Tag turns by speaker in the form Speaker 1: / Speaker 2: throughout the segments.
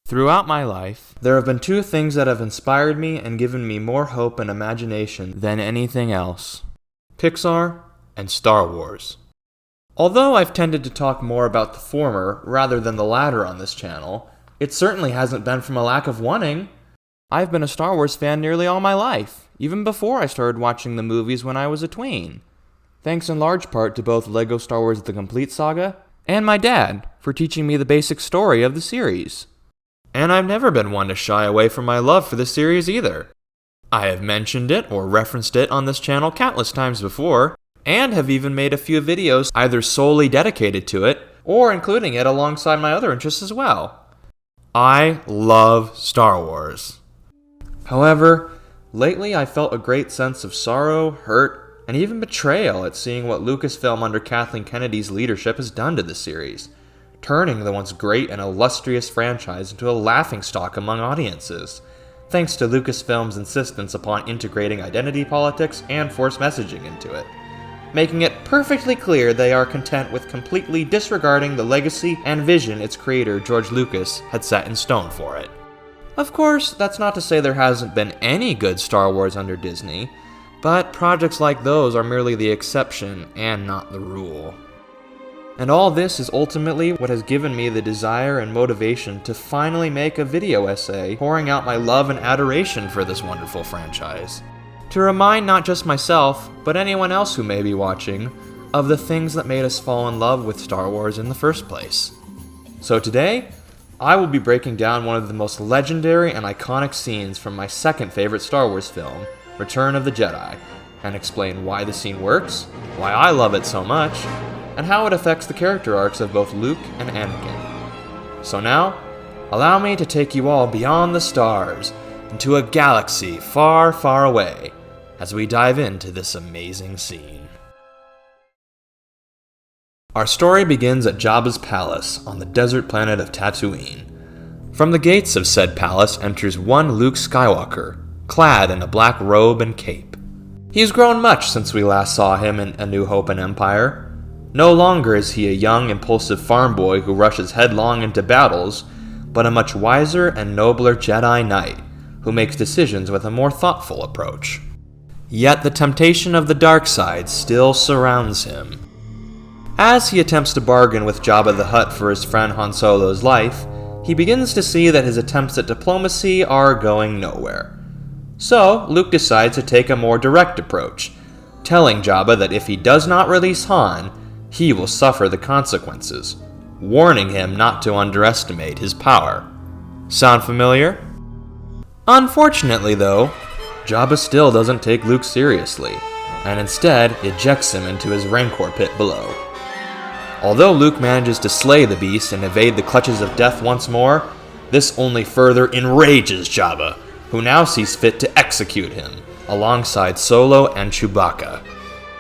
Speaker 1: Throughout my life, there have been two things that have inspired me and given me more hope and imagination than anything else: Pixar and Star Wars. Although I've tended to talk more about the former rather than the latter on this channel, it certainly hasn't been from a lack of wanting. I've been a Star Wars fan nearly all my life, even before I started watching the movies when I was a tween. Thanks in large part to both LEGO Star Wars The Complete Saga and my dad for teaching me the basic story of the series. And I've never been one to shy away from my love for the series either. I have mentioned it or referenced it on this channel countless times before, and have even made a few videos either solely dedicated to it, or including it alongside my other interests as well. I love Star Wars. However, lately I felt a great sense of sorrow, hurt, and even betrayal at seeing what Lucasfilm under Kathleen Kennedy's leadership has done to the series, turning the once great and illustrious franchise into a laughingstock among audiences, thanks to Lucasfilm's insistence upon integrating identity politics and force messaging into it, making it perfectly clear they are content with completely disregarding the legacy and vision its creator George Lucas had set in stone for it. Of course, that's not to say there hasn't been any good Star Wars under Disney, but projects like those are merely the exception and not the rule. And all this is ultimately what has given me the desire and motivation to finally make a video essay pouring out my love and adoration for this wonderful franchise, to remind not just myself, but anyone else who may be watching, of the things that made us fall in love with Star Wars in the first place. So today, I will be breaking down one of the most legendary and iconic scenes from my second favorite Star Wars film, Return of the Jedi, and explain why the scene works, why I love it so much, and how it affects the character arcs of both Luke and Anakin. So now, allow me to take you all beyond the stars, into a galaxy far, far away, as we dive into this amazing scene. Our story begins at Jabba's palace on the desert planet of Tatooine. From the gates of said palace enters one Luke Skywalker, clad in a black robe and cape. He's grown much since we last saw him in A New Hope and Empire. No longer is he a young, impulsive farm boy who rushes headlong into battles, but a much wiser and nobler Jedi Knight, who makes decisions with a more thoughtful approach. Yet the temptation of the dark side still surrounds him. As he attempts to bargain with Jabba the Hutt for his friend Han Solo's life, he begins to see that his attempts at diplomacy are going nowhere. So, Luke decides to take a more direct approach, telling Jabba that if he does not release Han, he will suffer the consequences, warning him not to underestimate his power. Sound familiar? Unfortunately, though, Jabba still doesn't take Luke seriously, and instead ejects him into his Rancor pit below. Although Luke manages to slay the beast and evade the clutches of death once more, this only further enrages Jabba, who now sees fit to execute him, alongside Solo and Chewbacca.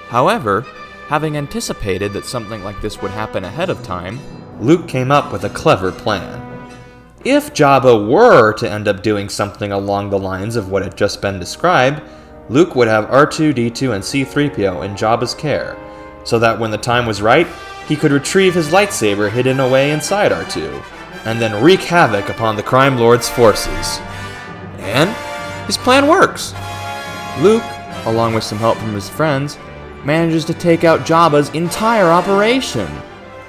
Speaker 1: However, having anticipated that something like this would happen ahead of time, Luke came up with a clever plan. If Jabba were to end up doing something along the lines of what had just been described, Luke would have R2-D2 and C-3PO in Jabba's care, so that when the time was right, he could retrieve his lightsaber hidden away inside R2, and then wreak havoc upon the Crime Lord's forces. And his plan works. Luke, along with some help from his friends, manages to take out Jabba's entire operation,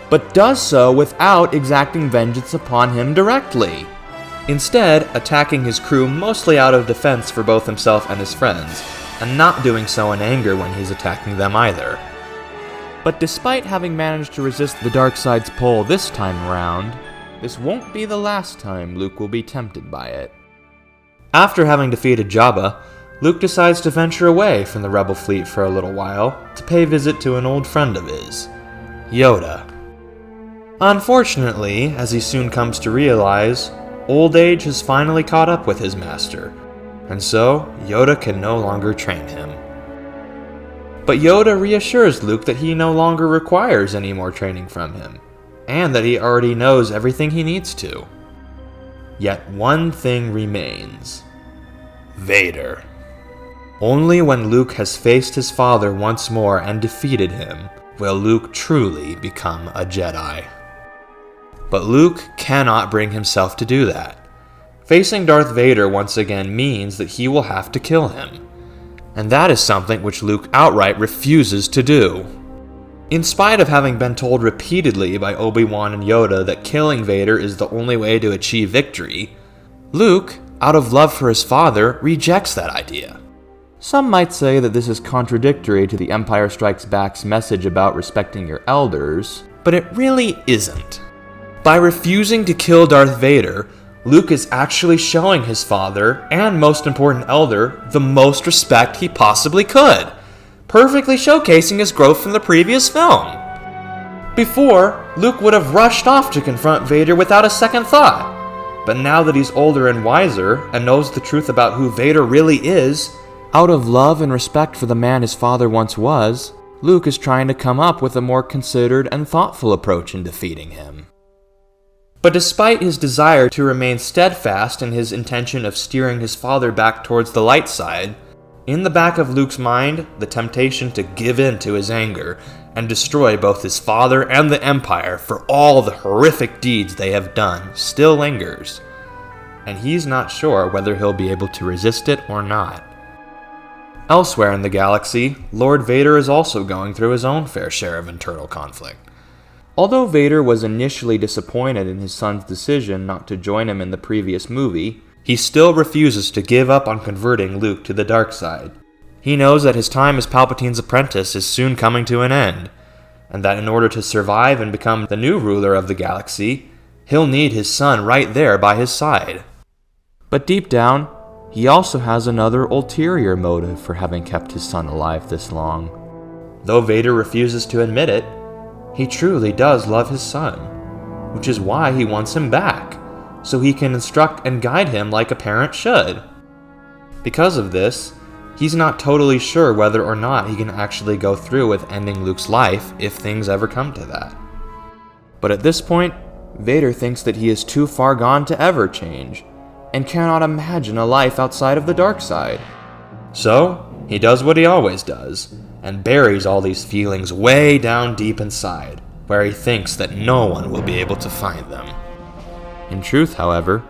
Speaker 1: but does so without exacting vengeance upon him directly, instead attacking his crew mostly out of defense for both himself and his friends, and not doing so in anger when he's attacking them either. But despite having managed to resist the dark side's pull this time around, this won't be the last time Luke will be tempted by it. After having defeated Jabba, Luke decides to venture away from the Rebel fleet for a little while to pay visit to an old friend of his, Yoda. Unfortunately, as he soon comes to realize, old age has finally caught up with his master, and so Yoda can no longer train him. But Yoda reassures Luke that he no longer requires any more training from him, and that he already knows everything he needs to. Yet one thing remains: Vader. Only when Luke has faced his father once more and defeated him will Luke truly become a Jedi. But Luke cannot bring himself to do that, Facing Darth Vader once again means that he will have to kill him. And that is something which Luke outright refuses to do. In spite of having been told repeatedly by Obi-Wan and Yoda that killing Vader is the only way to achieve victory, Luke, out of love for his father, rejects that idea. Some might say that this is contradictory to the Empire Strikes Back's message about respecting your elders, but it really isn't. By refusing to kill Darth Vader, Luke is actually showing his father, and most important elder, the most respect he possibly could, perfectly showcasing his growth from the previous film. Before, Luke would have rushed off to confront Vader without a second thought, but now that he's older and wiser, and knows the truth about who Vader really is, out of love and respect for the man his father once was, Luke is trying to come up with a more considered and thoughtful approach in defeating him. But despite his desire to remain steadfast in his intention of steering his father back towards the light side, in the back of Luke's mind, the temptation to give in to his anger and destroy both his father and the Empire for all the horrific deeds they have done still lingers, and he's not sure whether he'll be able to resist it or not. Elsewhere in the galaxy, Lord Vader is also going through his own fair share of internal conflict. Although Vader was initially disappointed in his son's decision not to join him in the previous movie, he still refuses to give up on converting Luke to the dark side. He knows that his time as Palpatine's apprentice is soon coming to an end, and that in order to survive and become the new ruler of the galaxy, he'll need his son right there by his side. But deep down, he also has another ulterior motive for having kept his son alive this long. Though Vader refuses to admit it, he truly does love his son, which is why he wants him back, so he can instruct and guide him like a parent should. Because of this, he's not totally sure whether or not he can actually go through with ending Luke's life if things ever come to that. But at this point, Vader thinks that he is too far gone to ever change, and cannot imagine a life outside of the dark side. So, he does what he always does, and buries all these feelings way down deep inside, where he thinks that no one will be able to find them. In truth, however,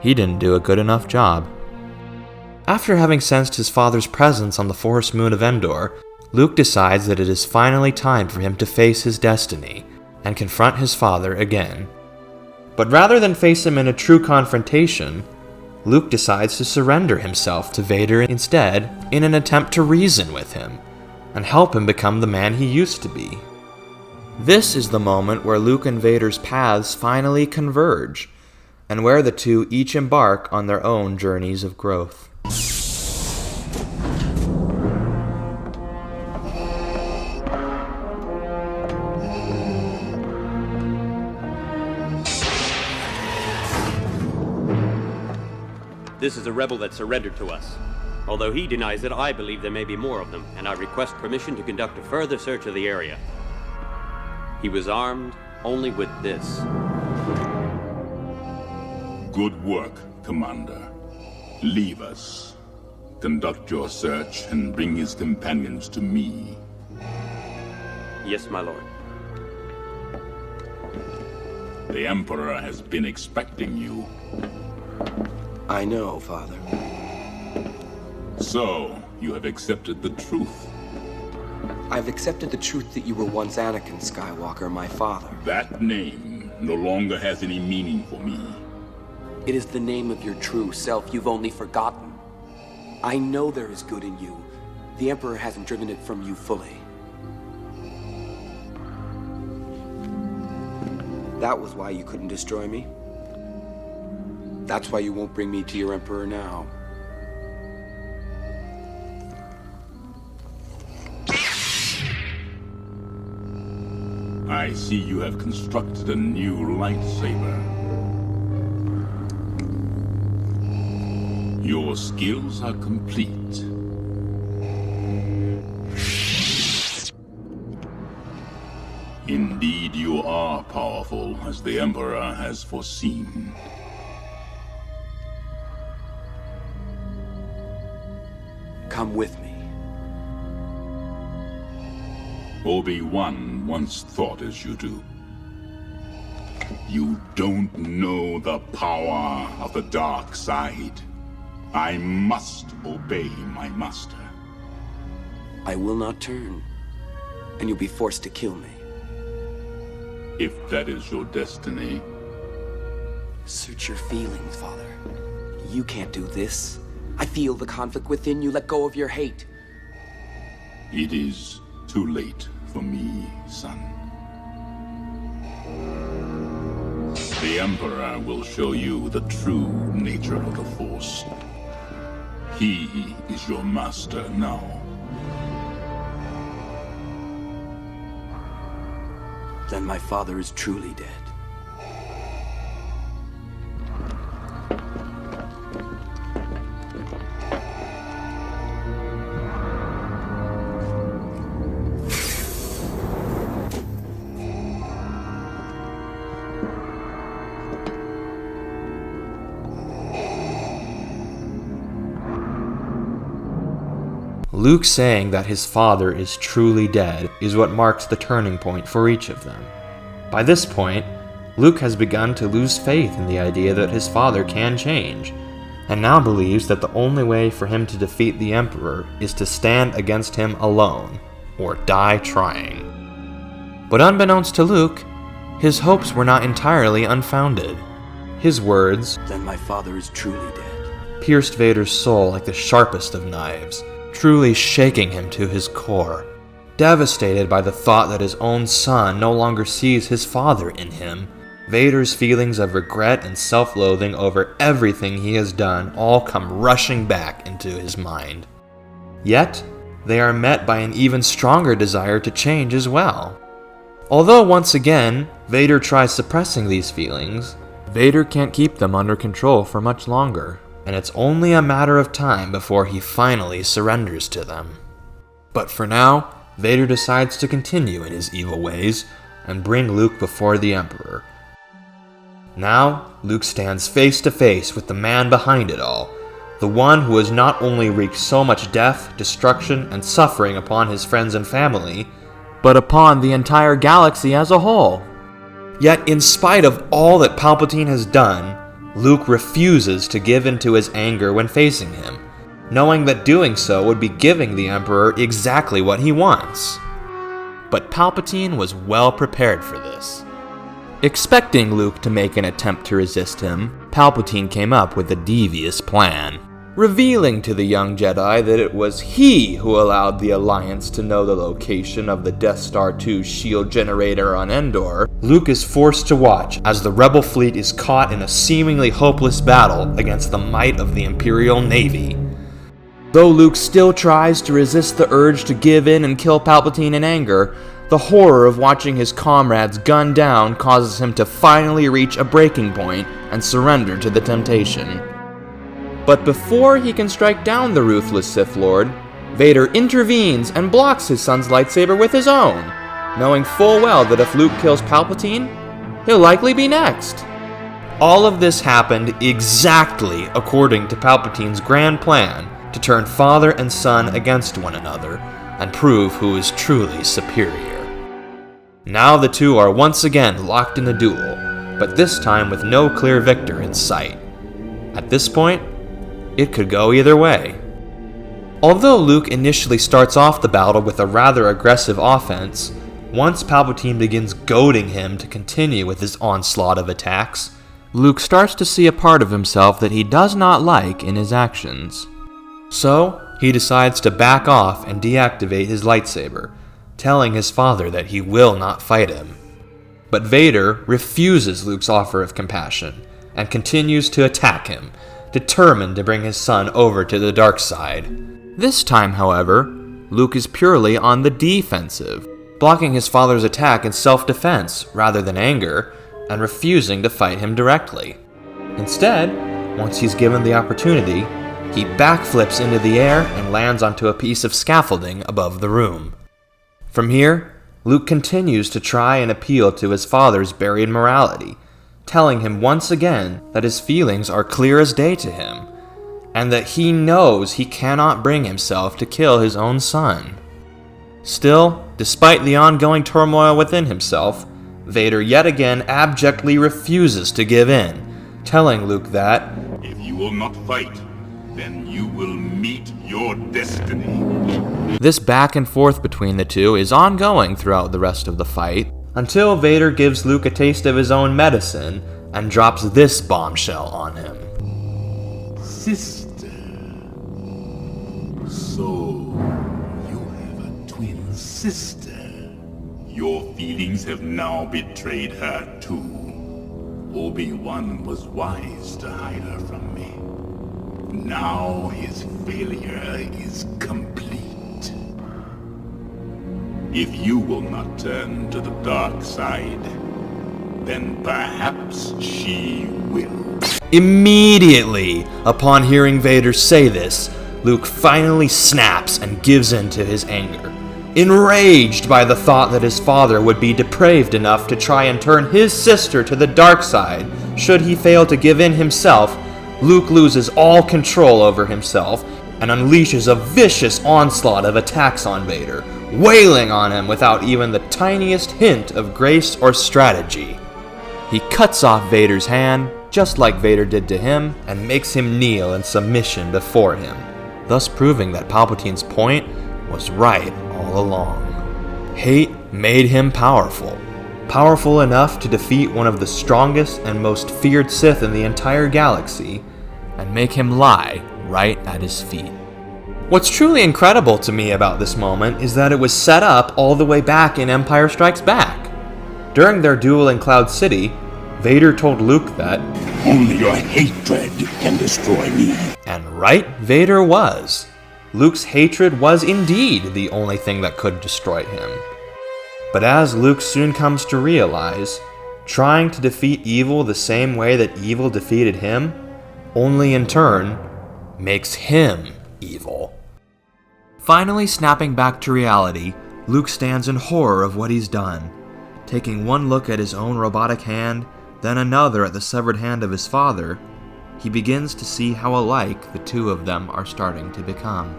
Speaker 1: he didn't do a good enough job. After having sensed his father's presence on the forest moon of Endor, Luke decides that it is finally time for him to face his destiny and confront his father again. But rather than face him in a true confrontation, Luke decides to surrender himself to Vader instead in an attempt to reason with him and help him become the man he used to be. This is the moment where Luke and Vader's paths finally converge, and where the two each embark on their own journeys of growth.
Speaker 2: This is a rebel that surrendered to us. Although he denies it, I believe there may be more of them, and I request permission to conduct a further search of the area. He was armed only with this.
Speaker 3: Good work, Commander. Leave us. Conduct your search and bring his companions to me.
Speaker 2: Yes, my lord.
Speaker 3: The Emperor has been expecting you.
Speaker 4: I know, Father.
Speaker 3: So, you have accepted the truth.
Speaker 4: I've accepted the truth that you were once Anakin Skywalker, my father.
Speaker 3: That name no longer has any meaning for me.
Speaker 4: It is the name of your true self you've only forgotten. I know there is good in you. The Emperor hasn't driven it from you fully. That was why you couldn't destroy me. That's why you won't bring me to your Emperor now.
Speaker 3: I see you have constructed a new lightsaber. Your skills are complete. Indeed, you are powerful, as the Emperor has foreseen.
Speaker 4: Come with me.
Speaker 3: Obi-Wan once thought as you do. You don't know the power of the dark side. I must obey my master.
Speaker 4: I will not turn, and you'll be forced to kill me.
Speaker 3: If that is your destiny.
Speaker 4: Search your feelings, Father. You can't do this. I feel the conflict within you. Let go of your hate.
Speaker 3: It is too late for me, son. The Emperor will show you the true nature of the Force. He is your master now.
Speaker 4: Then my father is truly dead.
Speaker 1: Luke saying that his father is truly dead is what marks the turning point for each of them. By this point, Luke has begun to lose faith in the idea that his father can change, and now believes that the only way for him to defeat the Emperor is to stand against him alone, or die trying. But unbeknownst to Luke, his hopes were not entirely unfounded. His words,
Speaker 4: "Then my father is truly dead,"
Speaker 1: pierced Vader's soul like the sharpest of knives, truly shaking him to his core. Devastated by the thought that his own son no longer sees his father in him, Vader's feelings of regret and self-loathing over everything he has done all come rushing back into his mind. Yet, they are met by an even stronger desire to change as well. Although once again, Vader tries suppressing these feelings, Vader can't keep them under control for much longer, and it's only a matter of time before he finally surrenders to them. But for now, Vader decides to continue in his evil ways and bring Luke before the Emperor. Now, Luke stands face to face with the man behind it all, the one who has not only wreaked so much death, destruction, and suffering upon his friends and family, but upon the entire galaxy as a whole. Yet, in spite of all that Palpatine has done, Luke refuses to give in to his anger when facing him, knowing that doing so would be giving the Emperor exactly what he wants. But Palpatine was well prepared for this. Expecting Luke to make an attempt to resist him, Palpatine came up with a devious plan. Revealing to the young Jedi that it was he who allowed the Alliance to know the location of the Death Star 2's shield generator on Endor, Luke is forced to watch as the Rebel fleet is caught in a seemingly hopeless battle against the might of the Imperial Navy. Though Luke still tries to resist the urge to give in and kill Palpatine in anger, the horror of watching his comrades gunned down causes him to finally reach a breaking point and surrender to the temptation. But before he can strike down the ruthless Sith Lord, Vader intervenes and blocks his son's lightsaber with his own, knowing full well that if Luke kills Palpatine, he'll likely be next. All of this happened exactly according to Palpatine's grand plan to turn father and son against one another and prove who is truly superior. Now the two are once again locked in a duel, but this time with no clear victor in sight. At this point, it could go either way. Although Luke initially starts off the battle with a rather aggressive offense, once Palpatine begins goading him to continue with his onslaught of attacks, Luke starts to see a part of himself that he does not like in his actions. So, he decides to back off and deactivate his lightsaber, telling his father that he will not fight him. But Vader refuses Luke's offer of compassion and continues to attack him, determined to bring his son over to the dark side. This time, however, Luke is purely on the defensive, blocking his father's attack in self-defense rather than anger, and refusing to fight him directly. Instead, once he's given the opportunity, he backflips into the air and lands onto a piece of scaffolding above the room. From here, Luke continues to try and appeal to his father's buried morality, telling him once again that his feelings are clear as day to him, and that he knows he cannot bring himself to kill his own son. Still, despite the ongoing turmoil within himself, Vader yet again abjectly refuses to give in, telling Luke that,
Speaker 3: "If you will not fight, then you will meet your destiny."
Speaker 1: This back and forth between the two is ongoing throughout the rest of the fight, until Vader gives Luke a taste of his own medicine and drops this bombshell on him.
Speaker 3: Sister. So, you have a twin sister. Your feelings have now betrayed her too. Obi-Wan was wise to hide her from me. Now his failure is complete. If you will not turn to the dark side, then perhaps she will.
Speaker 1: Immediately upon hearing Vader say this, Luke finally snaps and gives in to his anger. Enraged by the thought that his father would be depraved enough to try and turn his sister to the dark side, should he fail to give in himself, Luke loses all control over himself and unleashes a vicious onslaught of attacks on Vader, wailing on him without even the tiniest hint of grace or strategy. He cuts off Vader's hand, just like Vader did to him, and makes him kneel in submission before him, thus proving that Palpatine's point was right all along. Hate made him powerful. Powerful enough to defeat one of the strongest and most feared Sith in the entire galaxy, and make him lie right at his feet. What's truly incredible to me about this moment is that it was set up all the way back in Empire Strikes Back. During their duel in Cloud City, Vader told Luke that,
Speaker 3: "Only your hatred can destroy me."
Speaker 1: And right Vader was. Luke's hatred was indeed the only thing that could destroy him. But as Luke soon comes to realize, trying to defeat evil the same way that evil defeated him, only in turn makes him evil. Finally snapping back to reality, Luke stands in horror of what he's done. Taking one look at his own robotic hand, then another at the severed hand of his father, he begins to see how alike the two of them are starting to become.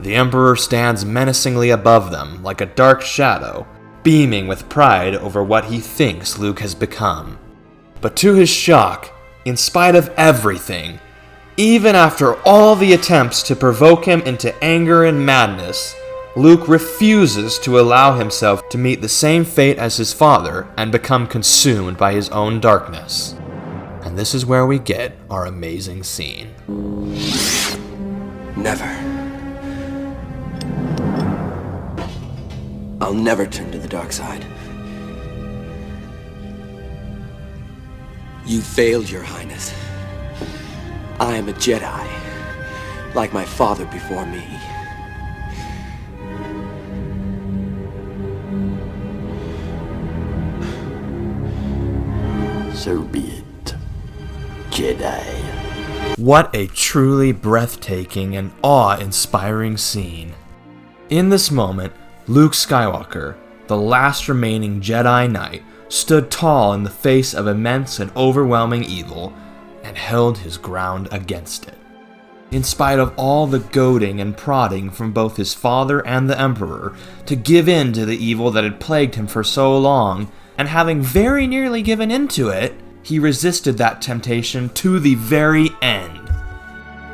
Speaker 1: The Emperor stands menacingly above them like a dark shadow, beaming with pride over what he thinks Luke has become. But to his shock, in spite of everything, even after all the attempts to provoke him into anger and madness, Luke refuses to allow himself to meet the same fate as his father and become consumed by his own darkness. And this is where we get our amazing scene.
Speaker 4: Never. I'll never turn to the dark side. You failed, Your Highness. I am a Jedi, like my father before me. So be it, Jedi.
Speaker 1: What a truly breathtaking and awe-inspiring scene. In this moment, Luke Skywalker, the last remaining Jedi Knight, stood tall in the face of immense and overwhelming evil and held his ground against it. In spite of all the goading and prodding from both his father and the Emperor to give in to the evil that had plagued him for so long, and having very nearly given in to it, he resisted that temptation to the very end.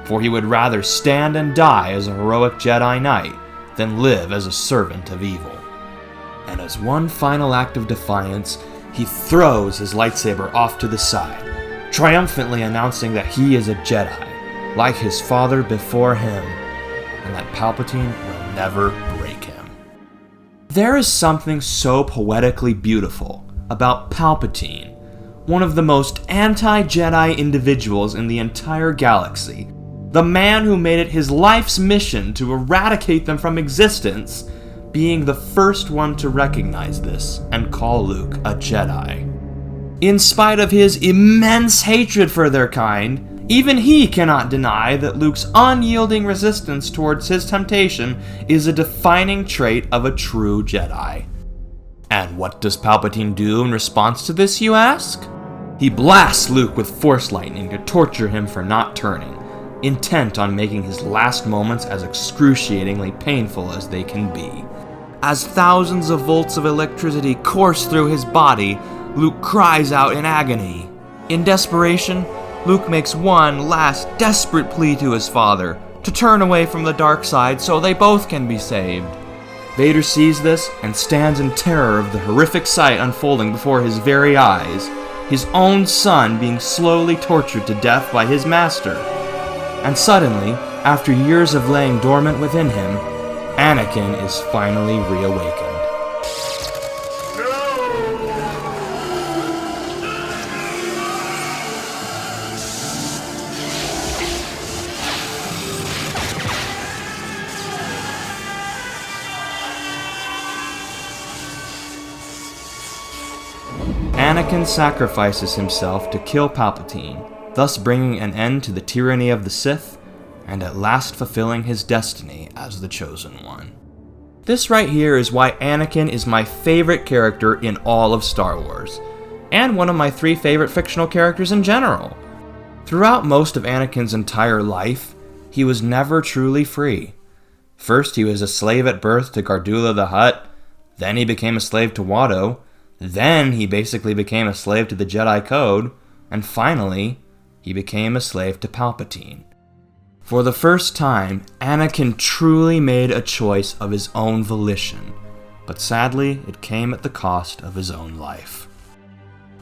Speaker 1: For he would rather stand and die as a heroic Jedi Knight than live as a servant of evil. And as one final act of defiance, he throws his lightsaber off to the side, triumphantly announcing that he is a Jedi, like his father before him, and that Palpatine will never break him. There is something so poetically beautiful about Palpatine, one of the most anti-Jedi individuals in the entire galaxy, the man who made it his life's mission to eradicate them from existence, being the first one to recognize this and call Luke a Jedi. In spite of his immense hatred for their kind, even he cannot deny that Luke's unyielding resistance towards his temptation is a defining trait of a true Jedi. And what does Palpatine do in response to this, you ask? He blasts Luke with Force lightning to torture him for not turning, intent on making his last moments as excruciatingly painful as they can be. As thousands of volts of electricity course through his body, Luke cries out in agony. In desperation, Luke makes one last desperate plea to his father to turn away from the dark side so they both can be saved. Vader sees this and stands in terror of the horrific sight unfolding before his very eyes, his own son being slowly tortured to death by his master. And suddenly, after years of laying dormant within him, Anakin is finally reawakened. Anakin sacrifices himself to kill Palpatine, thus bringing an end to the tyranny of the Sith, and at last fulfilling his destiny as the Chosen One. This right here is why Anakin is my favorite character in all of Star Wars, and one of my 3 favorite fictional characters in general. Throughout most of Anakin's entire life, he was never truly free. First, he was a slave at birth to Gardulla the Hutt, then he became a slave to Watto, then he basically became a slave to the Jedi Code, and finally, he became a slave to Palpatine. For the first time, Anakin truly made a choice of his own volition, but sadly, it came at the cost of his own life.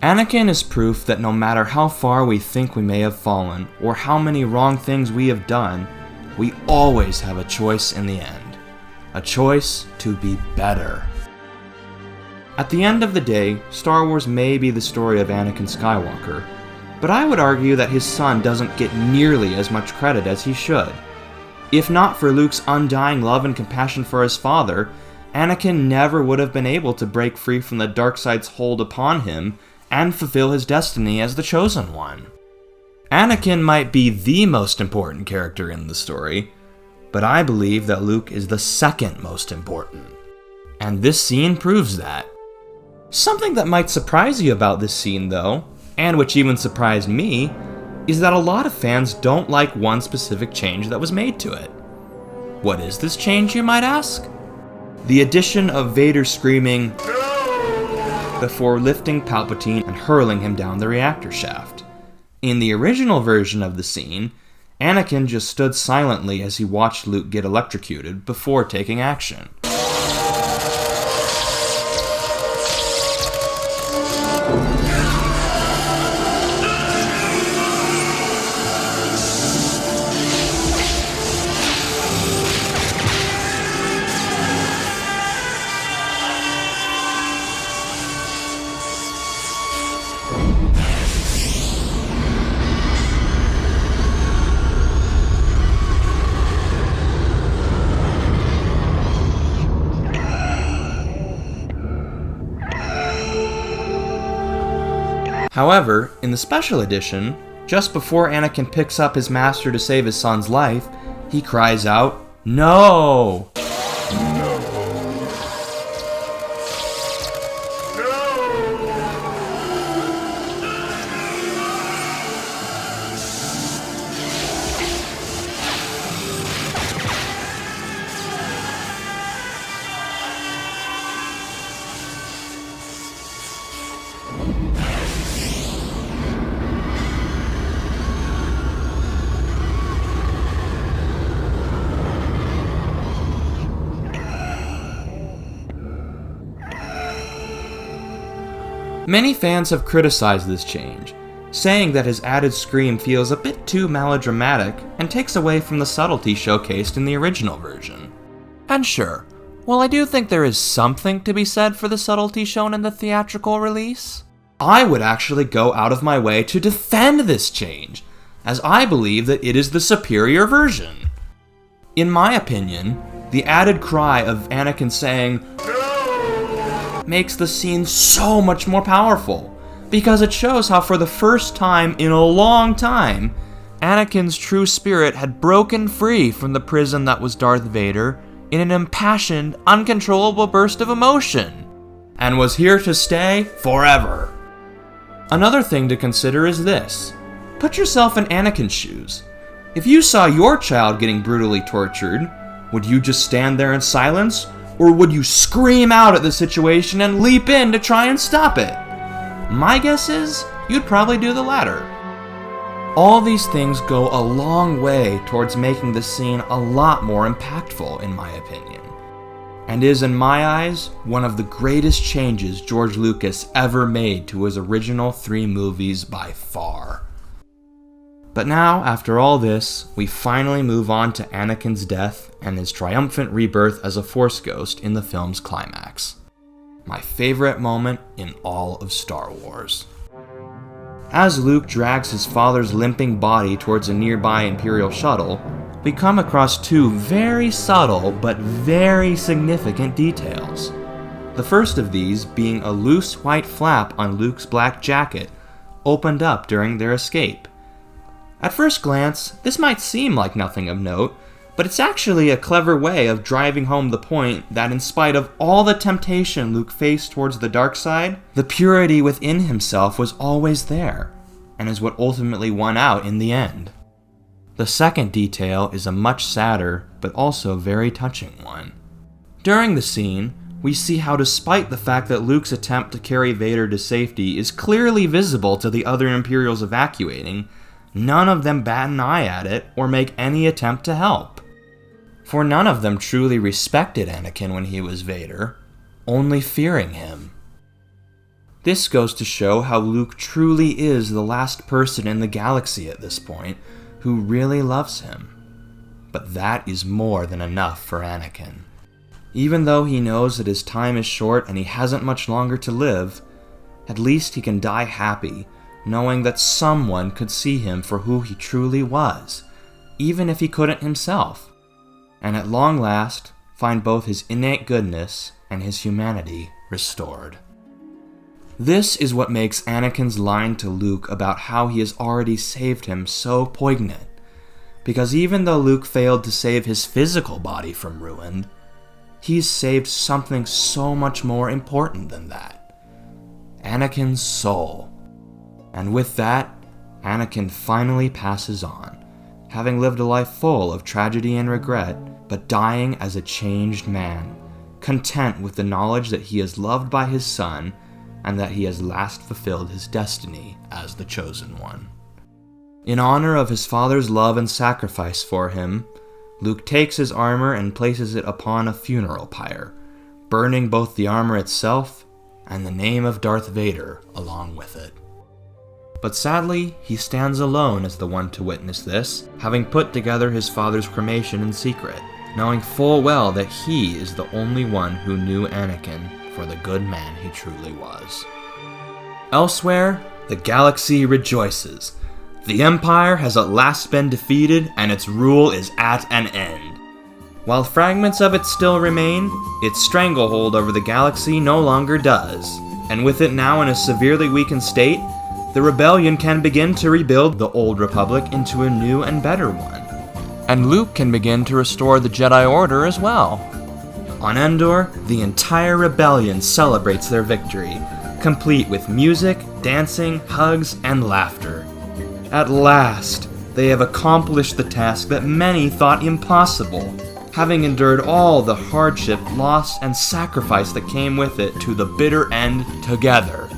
Speaker 1: Anakin is proof that no matter how far we think we may have fallen, or how many wrong things we have done, we always have a choice in the end. A choice to be better. At the end of the day, Star Wars may be the story of Anakin Skywalker, but I would argue that his son doesn't get nearly as much credit as he should. If not for Luke's undying love and compassion for his father, Anakin never would have been able to break free from the dark side's hold upon him and fulfill his destiny as the Chosen One. Anakin might be the most important character in the story, but I believe that Luke is the second most important. And this scene proves that. Something that might surprise you about this scene, though, and which even surprised me, is that a lot of fans don't like one specific change that was made to it. What is this change, you might ask? The addition of Vader screaming "No!" before lifting Palpatine and hurling him down the reactor shaft. In the original version of the scene, Anakin just stood silently as he watched Luke get electrocuted before taking action. However, in the special edition, just before Anakin picks up his master to save his son's life, he cries out, "No!" Many fans have criticized this change, saying that his added scream feels a bit too melodramatic and takes away from the subtlety showcased in the original version. And sure, while I do think there is something to be said for the subtlety shown in the theatrical release, I would actually go out of my way to defend this change, as I believe that it is the superior version. In my opinion, the added cry of Anakin saying, makes the scene so much more powerful, because it shows how for the first time in a long time, Anakin's true spirit had broken free from the prison that was Darth Vader in an impassioned, uncontrollable burst of emotion, and was here to stay forever. Another thing to consider is this. Put yourself in Anakin's shoes. If you saw your child getting brutally tortured, would you just stand there in silence? Or would you scream out at the situation and leap in to try and stop it? My guess is you'd probably do the latter. All these things go a long way towards making the scene a lot more impactful, in my opinion, and is, in my eyes, one of the greatest changes George Lucas ever made to his original 3 movies by far. But now, after all this, we finally move on to Anakin's death and his triumphant rebirth as a Force ghost in the film's climax. My favorite moment in all of Star Wars. As Luke drags his father's limping body towards a nearby Imperial shuttle, we come across 2 very subtle but very significant details. The first of these being a loose white flap on Luke's black jacket, opened up during their escape. At first glance, this might seem like nothing of note, but it's actually a clever way of driving home the point that in spite of all the temptation Luke faced towards the dark side, the purity within himself was always there, and is what ultimately won out in the end. The second detail is a much sadder, but also very touching one. During the scene, we see how despite the fact that Luke's attempt to carry Vader to safety is clearly visible to the other Imperials evacuating, none of them bat an eye at it or make any attempt to help. For none of them truly respected Anakin when he was Vader, only fearing him. This goes to show how Luke truly is the last person in the galaxy at this point who really loves him. But that is more than enough for Anakin. Even though he knows that his time is short and he hasn't much longer to live, at least he can die happy, knowing that someone could see him for who he truly was, even if he couldn't himself, and at long last find both his innate goodness and his humanity restored. This is what makes Anakin's line to Luke about how he has already saved him so poignant, because even though Luke failed to save his physical body from ruin, he's saved something so much more important than that: Anakin's soul. And with that, Anakin finally passes on, having lived a life full of tragedy and regret, but dying as a changed man, content with the knowledge that he is loved by his son, and that he has last fulfilled his destiny as the Chosen One. In honor of his father's love and sacrifice for him, Luke takes his armor and places it upon a funeral pyre, burning both the armor itself and the name of Darth Vader along with it. But sadly, he stands alone as the one to witness this, having put together his father's cremation in secret, knowing full well that he is the only one who knew Anakin for the good man he truly was. Elsewhere, the galaxy rejoices. The Empire has at last been defeated, and its rule is at an end. While fragments of it still remain, its stranglehold over the galaxy no longer does, and with it now in a severely weakened state, the rebellion can begin to rebuild the old Republic into a new and better one. And Luke can begin to restore the Jedi Order as well. On Endor, the entire rebellion celebrates their victory, complete with music, dancing, hugs, and laughter. At last, they have accomplished the task that many thought impossible, having endured all the hardship, loss, and sacrifice that came with it to the bitter end together,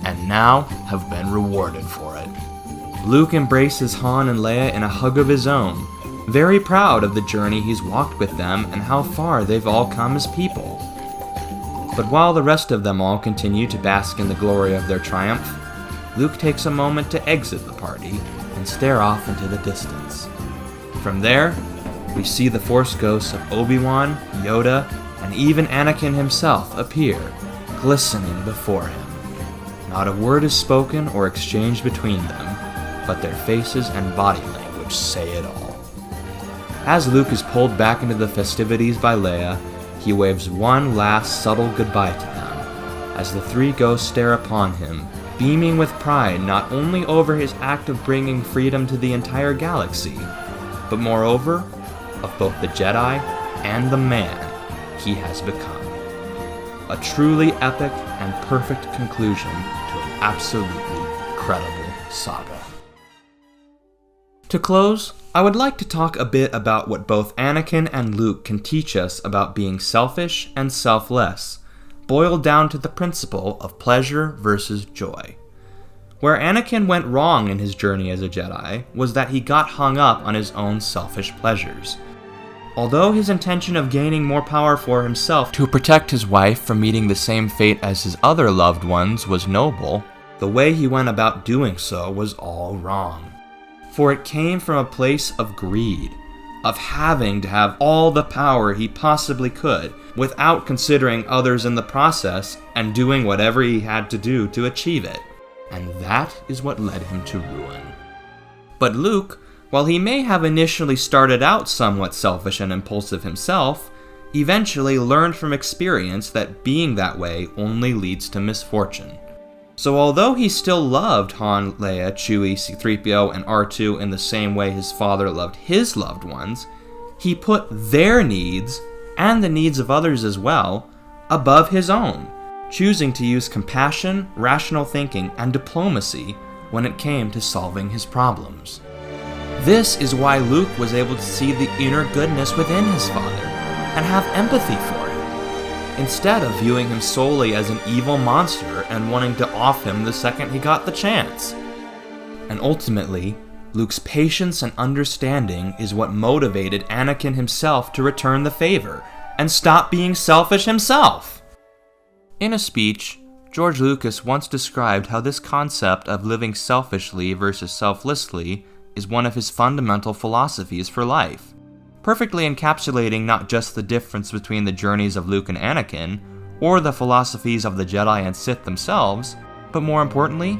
Speaker 1: and now have been rewarded for it. Luke embraces Han and Leia in a hug of his own, very proud of the journey he's walked with them and how far they've all come as people. But while the rest of them all continue to bask in the glory of their triumph, Luke takes a moment to exit the party and stare off into the distance. From there, we see the Force ghosts of Obi-Wan, Yoda, and even Anakin himself appear, glistening before him. Not a word is spoken or exchanged between them, but their faces and body language say it all. As Luke is pulled back into the festivities by Leia, he waves one last subtle goodbye to them, as the 3 ghosts stare upon him, beaming with pride not only over his act of bringing freedom to the entire galaxy, but moreover, of both the Jedi and the man he has become. A truly epic and perfect conclusion to an absolutely incredible saga. To close, I would like to talk a bit about what both Anakin and Luke can teach us about being selfish and selfless, boiled down to the principle of pleasure versus joy. Where Anakin went wrong in his journey as a Jedi was that he got hung up on his own selfish pleasures. Although his intention of gaining more power for himself to protect his wife from meeting the same fate as his other loved ones was noble, the way he went about doing so was all wrong. For it came from a place of greed, of having to have all the power he possibly could, without considering others in the process and doing whatever he had to do to achieve it. And that is what led him to ruin. But Luke, while he may have initially started out somewhat selfish and impulsive himself, eventually learned from experience that being that way only leads to misfortune. So although he still loved Han, Leia, Chewie, C-3PO, and R2 in the same way his father loved his loved ones, he put their needs, and the needs of others as well, above his own, choosing to use compassion, rational thinking, and diplomacy when it came to solving his problems. This is why Luke was able to see the inner goodness within his father, and have empathy for him, instead of viewing him solely as an evil monster and wanting to off him the second he got the chance. And ultimately, Luke's patience and understanding is what motivated Anakin himself to return the favor and stop being selfish himself. In a speech, George Lucas once described how this concept of living selfishly versus selflessly is one of his fundamental philosophies for life, perfectly encapsulating not just the difference between the journeys of Luke and Anakin, or the philosophies of the Jedi and Sith themselves, but more importantly,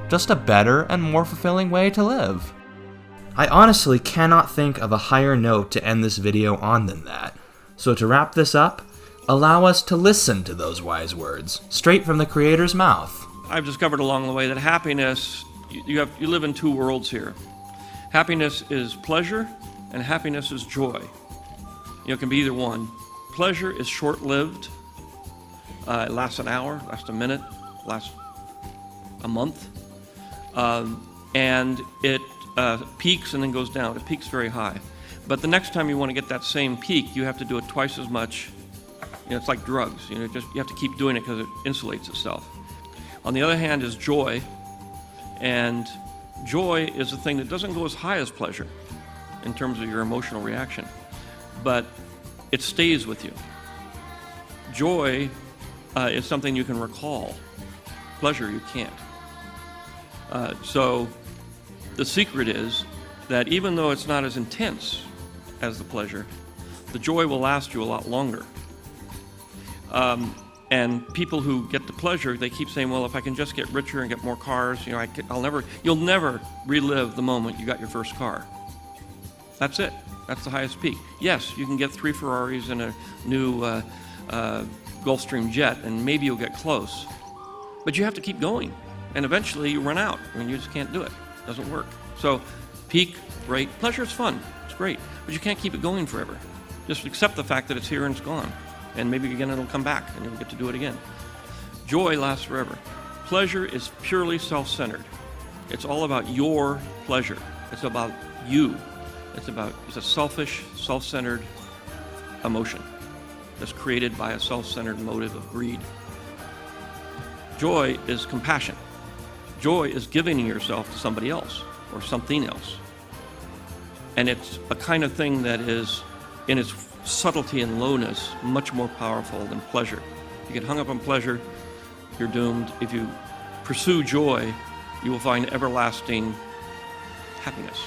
Speaker 1: just a better and more fulfilling way to live. I honestly cannot think of a higher note to end this video on than that, so to wrap this up, allow us to listen to those wise words, straight from the Creator's mouth.
Speaker 5: I've discovered along the way that happiness, you live in two worlds here. Happiness is pleasure, and happiness is joy. It can be either one. Pleasure is short-lived. It lasts an hour, lasts a minute, lasts a month. And it peaks and then goes down. It peaks very high. But the next time you want to get that same peak, you have to do it twice as much. It's like drugs. You have to keep doing it because it insulates itself. On the other hand is joy. And joy is a thing that doesn't go as high as pleasure in terms of your emotional reaction, but it stays with you. Joy is something you can recall. Pleasure, you can't. So the secret is that even though it's not as intense as the pleasure, the joy will last you a lot longer. And people who get the pleasure, they keep saying, well, if I can just get richer and get more cars, you'll never relive the moment you got your first car. That's it. That's the highest peak. Yes, you can get 3 Ferraris and a new Gulfstream jet, and maybe you'll get close. But you have to keep going, and eventually you run out. You just can't do it. It doesn't work. So peak, great. Pleasure is fun. It's great. But you can't keep it going forever. Just accept the fact that it's here and it's gone. And maybe again it'll come back, and you'll get to do it again. Joy lasts forever. Pleasure is purely self-centered. It's all about your pleasure. It's about you. It's a selfish, self-centered emotion that's created by a self-centered motive of greed. Joy is compassion. Joy is giving yourself to somebody else or something else. And it's a kind of thing that is, in its subtlety and lowness, much more powerful than pleasure. If you get hung up on pleasure, you're doomed. If you pursue joy, you will find everlasting happiness.